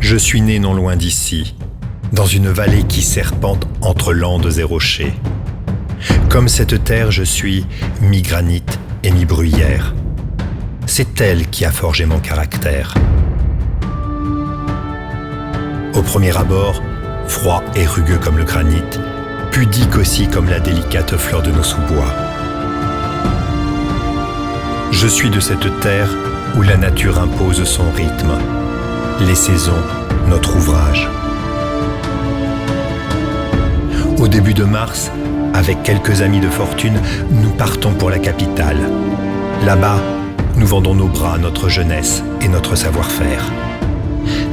Je suis né non loin d'ici, dans une vallée qui serpente entre landes et rochers. Comme cette terre, je suis mi-granit et mi-bruyère. C'est elle qui a forgé mon caractère. Au premier abord, froid et rugueux comme le granit, pudique aussi comme la délicate fleur de nos sous-bois. Je suis de cette terre où la nature impose son rythme, les saisons, notre ouvrage. Au début de mars, avec quelques amis de fortune, nous partons pour la capitale. Là-bas, nous vendons nos bras, notre jeunesse et notre savoir-faire.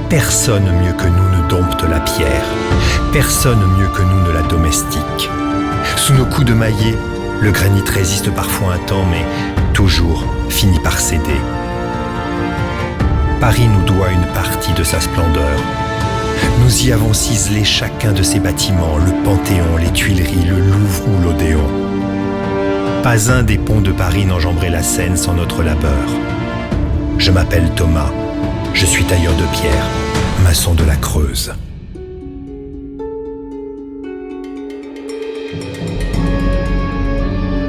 Personne mieux que nous ne dompte la pierre. Personne mieux que nous ne la domestique. Sous nos coups de maillet, le granit résiste parfois un temps, mais toujours finit par céder. Paris nous doit une partie de sa splendeur. Nous y avons ciselé chacun de ses bâtiments, le Panthéon, les Tuileries, le Louvre ou l'Odéon. Pas un des ponts de Paris n'enjamberait la Seine sans notre labeur. Je m'appelle Thomas, je suis tailleur de pierre, maçon de la Creuse.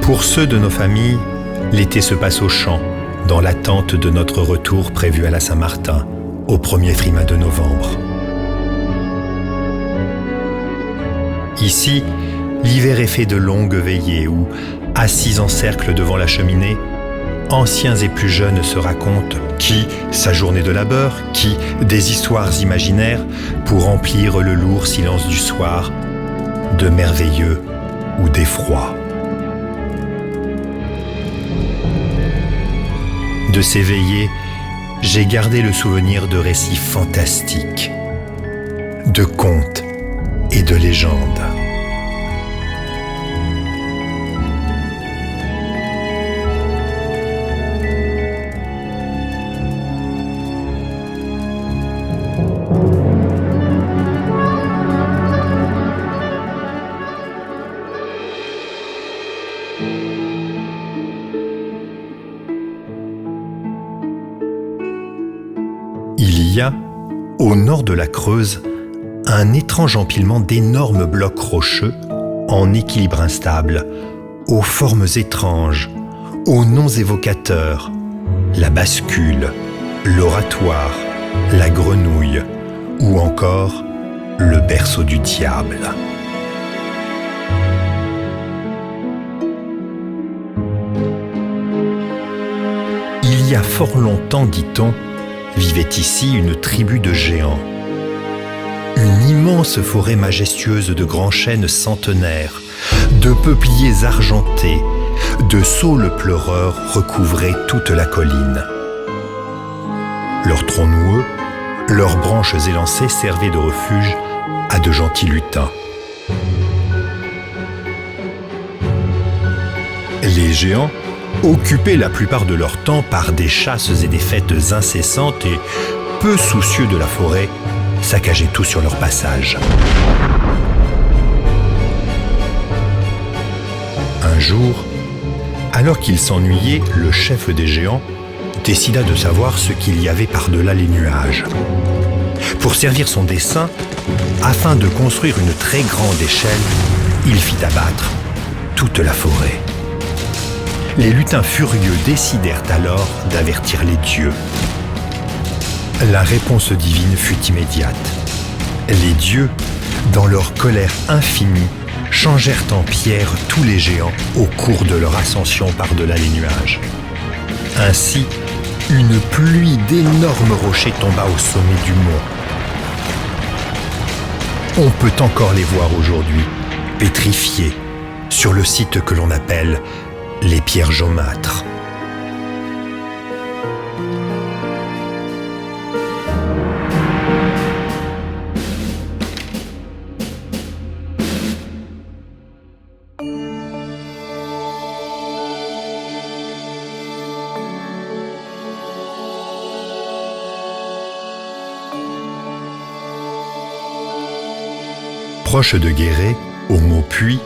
Pour ceux de nos familles, l'été se passe aux champs, dans l'attente de notre retour prévu à la Saint-Martin, au premier frimas de novembre. Ici, l'hiver est fait de longues veillées où, assis en cercle devant la cheminée, anciens et plus jeunes se racontent, qui sa journée de labeur, qui des histoires imaginaires pour remplir le lourd silence du soir, de merveilleux ou d'effroi. De ces veillées, j'ai gardé le souvenir de récits fantastiques, de contes et de légendes. Il y a, au nord de la Creuse, un étrange empilement d'énormes blocs rocheux en équilibre instable, aux formes étranges, aux noms évocateurs, la bascule, l'oratoire, la grenouille ou encore le berceau du diable. Il y a fort longtemps, dit-on, vivait ici une tribu de géants. Une immense forêt majestueuse de grands chênes centenaires, de peupliers argentés, de saules pleureurs recouvraient toute la colline. Leurs troncs noueux, leurs branches élancées servaient de refuge à de gentils lutins. Les géants, occupés la plupart de leur temps par des chasses et des fêtes incessantes et peu soucieux de la forêt, saccageaient tout sur leur passage. Un jour, alors qu'il s'ennuyait, le chef des géants décida de savoir ce qu'il y avait par-delà les nuages. Pour servir son dessein, afin de construire une très grande échelle, il fit abattre toute la forêt. Les lutins furieux décidèrent alors d'avertir les dieux. La réponse divine fut immédiate. Les dieux, dans leur colère infinie, changèrent en pierre tous les géants au cours de leur ascension par-delà les nuages. Ainsi, une pluie d'énormes rochers tomba au sommet du mont. On peut encore les voir aujourd'hui, pétrifiés, sur le site que l'on appelle les pierres jaumâtres. Proche de Guéret, au mont Puy,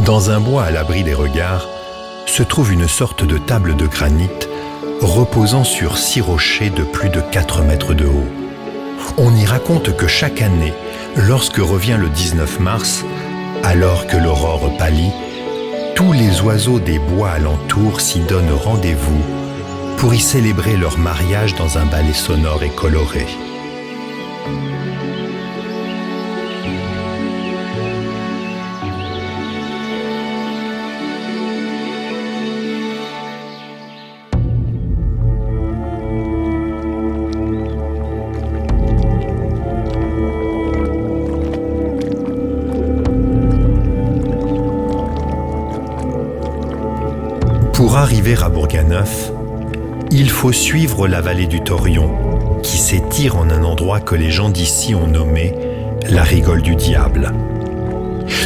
dans un bois à l'abri des regards, se trouve une sorte de table de granit reposant sur 6 rochers de plus de 4 mètres de haut. On y raconte que chaque année, lorsque revient le 19 mars, alors que l'aurore pâlit, tous les oiseaux des bois alentours s'y donnent rendez-vous pour y célébrer leur mariage dans un ballet sonore et coloré. Pour arriver à Bourganeuf, il faut suivre la vallée du Thorion, qui s'étire en un endroit que les gens d'ici ont nommé la rigole du diable.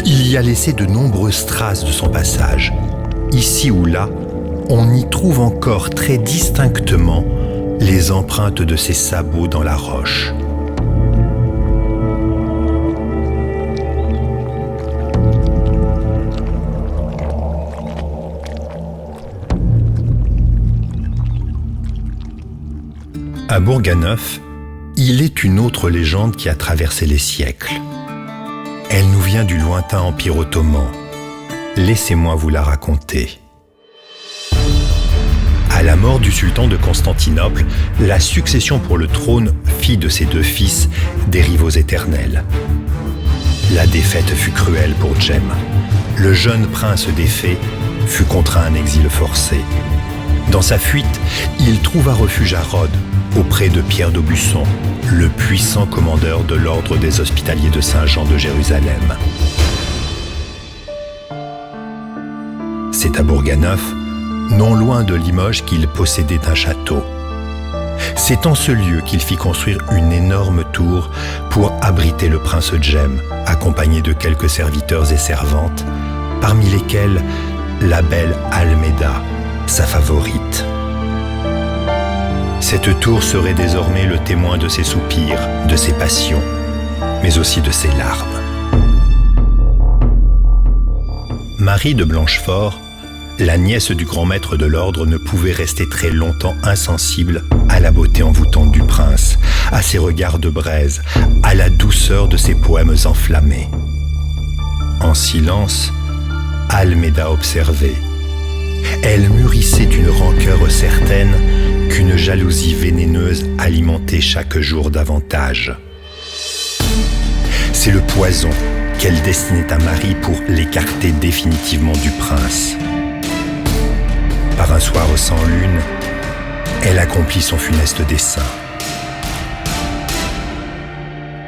Il y a laissé de nombreuses traces de son passage. Ici ou là, on y trouve encore très distinctement les empreintes de ses sabots dans la roche. À Bourganeuf, il est une autre légende qui a traversé les siècles. Elle nous vient du lointain Empire ottoman. Laissez-moi vous la raconter. À la mort du sultan de Constantinople, la succession pour le trône fit de ses deux fils des rivaux éternels. La défaite fut cruelle pour Cem. Le jeune prince des fées fut contraint à un exil forcé. Dans sa fuite, il trouva refuge à Rhodes, auprès de Pierre d'Aubusson, le puissant commandeur de l'ordre des Hospitaliers de Saint-Jean de Jérusalem. C'est à Bourganeuf, non loin de Limoges, qu'il possédait un château. C'est en ce lieu qu'il fit construire une énorme tour pour abriter le prince Cem, accompagné de quelques serviteurs et servantes, parmi lesquels la belle Almeda, sa favorite. Cette tour serait désormais le témoin de ses soupirs, de ses passions, mais aussi de ses larmes. Marie de Blanchefort, la nièce du grand maître de l'ordre, ne pouvait rester très longtemps insensible à la beauté envoûtante du prince, à ses regards de braise, à la douceur de ses poèmes enflammés. En silence, Almeda observait. Elle mûrissait une rancœur certaine qu'une jalousie vénéneuse alimentait chaque jour davantage. C'est le poison qu'elle destinait à Marie pour l'écarter définitivement du prince. Par un soir sans lune, elle accomplit son funeste dessein.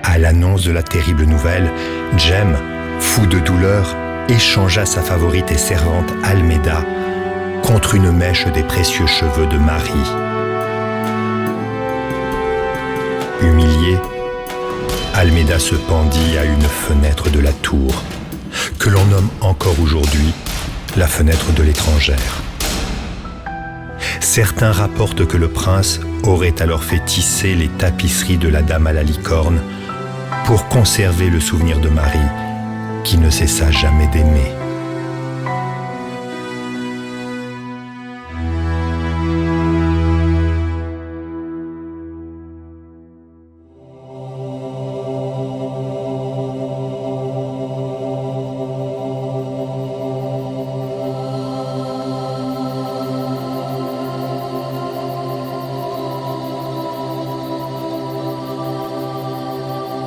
À l'annonce de la terrible nouvelle, Cem, fou de douleur, échangea sa favorite et servante Almeda contre une mèche des précieux cheveux de Marie. Humiliée, Almeda se pendit à une fenêtre de la tour, que l'on nomme encore aujourd'hui la fenêtre de l'étrangère. Certains rapportent que le prince aurait alors fait tisser les tapisseries de la Dame à la licorne pour conserver le souvenir de Marie, qui ne cessa jamais d'aimer.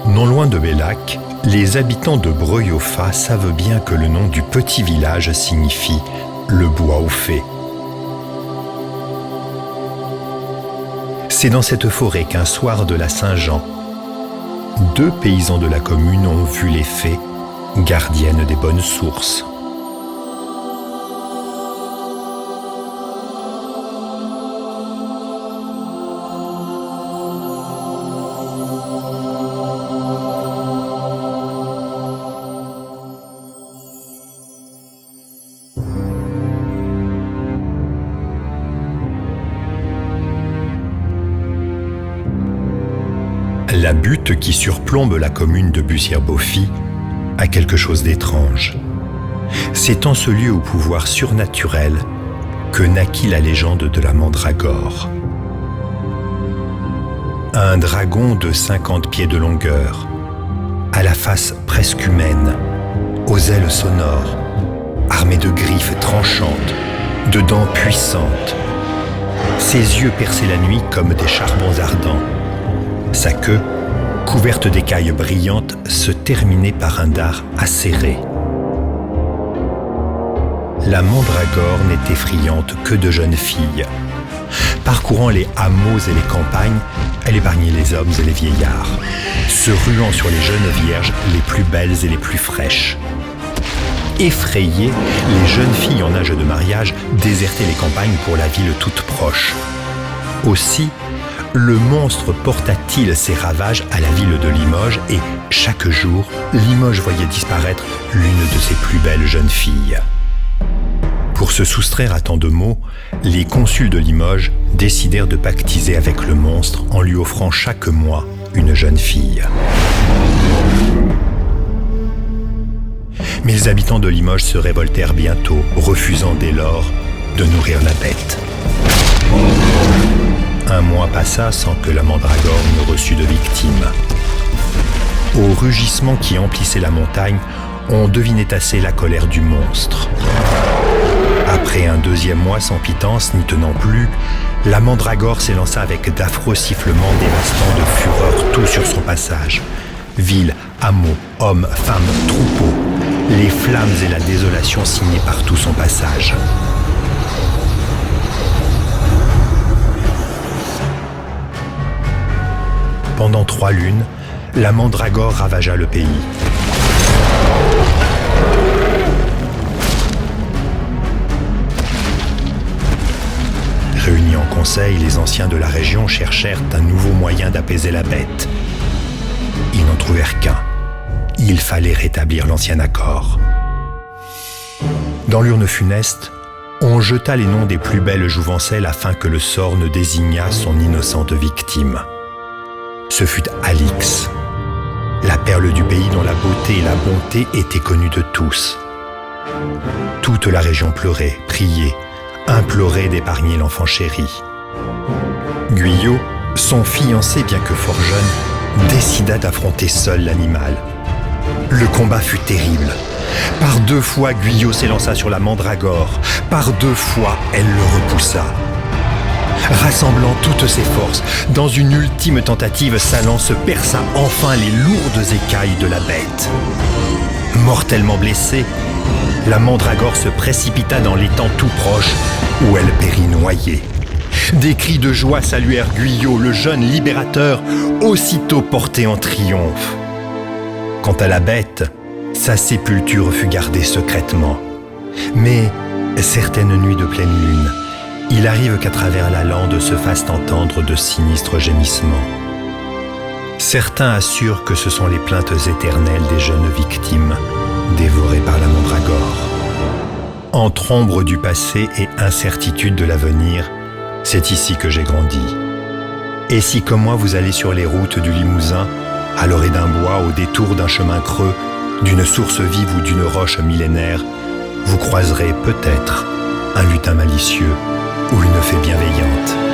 Non loin de Bellac, les habitants de Breuil-au-Fat savent bien que le nom du petit village signifie « le bois aux fées ». C'est dans cette forêt qu'un soir de la Saint-Jean, deux paysans de la commune ont vu les fées, gardiennes des bonnes sources. La butte qui surplombe la commune de Bussière-Beaufy a quelque chose d'étrange. C'est en ce lieu au pouvoir surnaturel que naquit la légende de la mandragore. Un dragon de 50 pieds de longueur, à la face presque humaine, aux ailes sonores, armé de griffes tranchantes, de dents puissantes. Ses yeux perçaient la nuit comme des charbons ardents. Sa queue, couverte d'écailles brillantes, se terminait par un dard acéré. La mandragore n'était friande que de jeunes filles. Parcourant les hameaux et les campagnes, elle épargnait les hommes et les vieillards, se ruant sur les jeunes vierges les plus belles et les plus fraîches. Effrayées, les jeunes filles en âge de mariage désertaient les campagnes pour la ville toute proche. Aussi, le monstre porta-t-il ses ravages à la ville de Limoges et, chaque jour, Limoges voyait disparaître l'une de ses plus belles jeunes filles. Pour se soustraire à tant de maux, les consuls de Limoges décidèrent de pactiser avec le monstre en lui offrant chaque mois une jeune fille. Mais les habitants de Limoges se révoltèrent bientôt, refusant dès lors de nourrir la bête. Un mois passa sans que la mandragore ne reçût de victime. Au rugissement qui emplissait la montagne, on devinait assez la colère du monstre. Après un deuxième mois sans pitance, n'y tenant plus, la mandragore s'élança avec d'affreux sifflements dévastants de fureur tout sur son passage. Villes, hameaux, hommes, femmes, troupeaux, les flammes et la désolation signaient partout son passage. Pendant 3 lunes, la mandragore ravagea le pays. Réunis en conseil, les anciens de la région cherchèrent un nouveau moyen d'apaiser la bête. Ils n'en trouvèrent qu'un. Il fallait rétablir l'ancien accord. Dans l'urne funeste, on jeta les noms des plus belles jouvencelles afin que le sort ne désignât son innocente victime. Ce fut Alix, la perle du pays dont la beauté et la bonté étaient connues de tous. Toute la région pleurait, priait, implorait d'épargner l'enfant chéri. Guyot, son fiancé bien que fort jeune, décida d'affronter seul l'animal. Le combat fut terrible. Par 2 fois, Guyot s'élança sur la mandragore. Par 2 fois, elle le repoussa. Rassemblant toutes ses forces, dans une ultime tentative, sa lance perça enfin les lourdes écailles de la bête. Mortellement blessée, la mandragore se précipita dans l'étang tout proche, où elle périt noyée. Des cris de joie saluèrent Guyot, le jeune libérateur, aussitôt porté en triomphe. Quant à la bête, sa sépulture fut gardée secrètement. Mais, certaines nuits de pleine lune, il arrive qu'à travers la lande se fassent entendre de sinistres gémissements. Certains assurent que ce sont les plaintes éternelles des jeunes victimes, dévorées par la mandragore. Entre ombre du passé et incertitude de l'avenir, c'est ici que j'ai grandi. Et si comme moi vous allez sur les routes du Limousin, à l'orée d'un bois, au détour d'un chemin creux, d'une source vive ou d'une roche millénaire, vous croiserez peut-être un lutin malicieux ou une fée bienveillante.